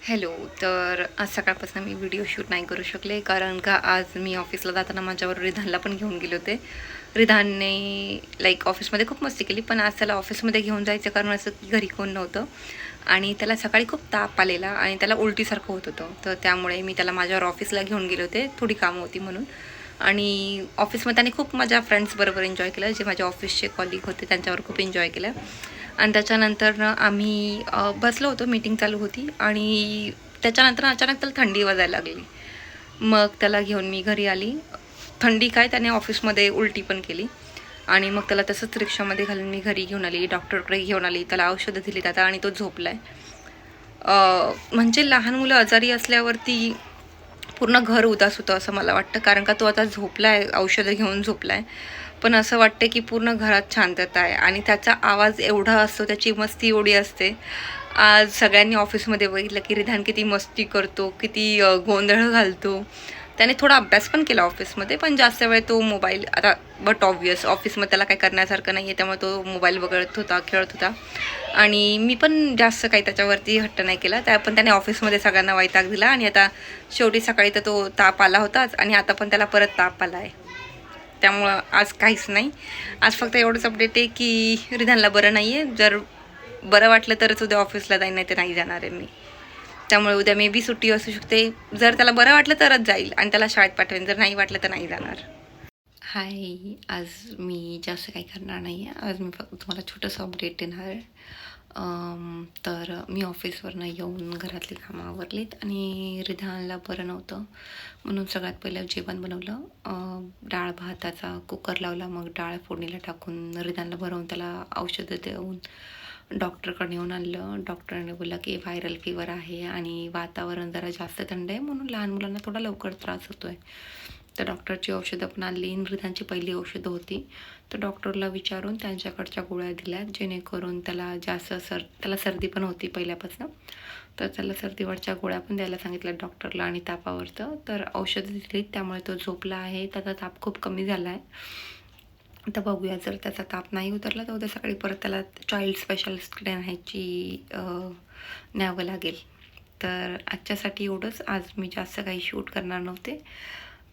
Hello. तर आज सकाळपासून मी व्हिडिओ शूट नाही करू शकले, कारण का आज मी ऑफिसला जाताना माझ्याबरोबर रिधानला पण घेऊन गेले होते. रिधानने ऑफिसमध्ये खूप मस्ती केली, पण आज त्याला ऑफिसमध्ये घेऊन जायचं कारण असं की घरी कोण नव्हतं आणि त्याला सकाळी खूप ताप आलेला आणि त्याला उलटीसारखं होत होतं. तर त्यामुळे मी त्याला माझ्यावर ऑफिसला घेऊन गेले होते, थोडी कामं होती म्हणून. आणि ऑफिसमध्ये त्याने खूप माझ्या फ्रेंड्सबरोबर एन्जॉय केलं. जे माझ्या ऑफिसचे कॉलिग होते त्यांच्यावर खूप एन्जॉय केलं. आणि त्याच्यानंतर आम्ही बसलो होतो, मीटिंग चालू होती आणि त्याच्यानंतर अचानक त्याला थंडी वाजायला लागली. मग त्याला घेऊन मी घरी आली. थंडी काय, त्याने ऑफिसमध्ये उलटी पण केली आणि मग त्याला तसंच रिक्षामध्ये घालून मी घरी घेऊन आली, डॉक्टरकडे घेऊन आली, त्याला औषधं दिलीत आता आणि तो झोपला आहे. म्हणजे लहान मुलं आजारी असल्यावरती पूर्ण घर उदास होतं असं मला वाटतं, कारण का तो आता झोपला आहे, औषधं घेऊन झोपला आहे. पण असं वाटतं की पूर्ण घरात शांतता आहे आणि त्याचा आवाज एवढा असतो, त्याची मस्ती एवढी असते. आज सगळ्यांनी ऑफिसमध्ये बघितलं की रिधान किती मस्ती करतो, किती गोंधळ घालतो. त्याने थोडा अभ्यास पण केला ऑफिसमध्ये, पण जास्त वेळ तो मोबाईल आता बट ऑब्वियस ऑफिसमध्ये त्याला काही करण्यासारखं नाही आहे, त्यामुळे तो मोबाईल बघत होता, खेळत होता. आणि मी पण जास्त काही त्याच्यावरती हट्ट नाही केला. पण त्याने ऑफिसमध्ये सगळ्यांना वैताग दिला आणि आता शेवटी सकाळी तर तो ताप आला होताच आणि आता पण त्याला परत ताप आला आहे. त्यामुळं आज काहीच नाही. आज फक्त एवढंच अपडेट आहे की रिधानला बरं नाही आहे. जर बरं वाटलं तरच उद्या ऑफिसला जाईन, नाही तर नाही जाणार आहे मी. त्यामुळे उद्या मे बी सुट्टी असू शकते. जर त्याला बरं वाटलं तरच जाईल आणि त्याला शाळेत पाठवेन, जर नाही वाटलं तर नाही जाणार. हाय. आज मी जास्त काही करणार नाही आहे. आज मी फक्त तुम्हाला छोटंसं अपडेट देणार आहे. तर मी ऑफिसवरनं येऊन घरातली कामं आवरलीत आणि रिधानला बरं नव्हतं म्हणून सगळ्यात पहिलं जेवण बनवलं. डाळ भाताचा कुकर लावला, मग डाळ फोडणीला टाकून रिधानला भरवून त्याला औषधं देऊन डॉक्टरकडे येऊन आणलं. डॉक्टरने बोलला की व्हायरल फीवर आहे आणि वातावरण जरा जास्त थंड आहे म्हणून लहान मुलांना थोडा लवकर त्रास होतो आहे. तर डॉक्टरची औषधं पण आणली. मृतांची पहिली औषधं होती, तर डॉक्टरला विचारून त्यांच्याकडच्या गोळ्या दिल्या, जेणेकरून त्याला सर्दी पण होती पहिल्यापासून, तर त्याला सर्दीवरच्या गोळ्या पण द्यायला सांगितल्या डॉक्टरला आणि तापावरचं. तर औषधं दिली, त्यामुळे तो झोपला आहे. त्याचा ताप खूप कमी झाला आहे. आता बघूया, जर त्याचा ताप नाही उतरला तर उद्या सकाळी परत त्याला चाइल्ड स्पेशालिस्टकडे न्यावं लागेल. तर आजच्यासाठी एवढंच. आज मी जास्त काही शूट करणार नव्हते,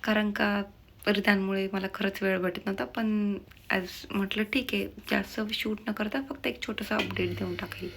कारण का रिधानमुळे मला खरंच वेळ भेटत नव्हता. पण आज म्हटलं ठीक आहे, जास्त शूट न करता फक्त एक छोटंसं अपडेट देऊन टाकेल.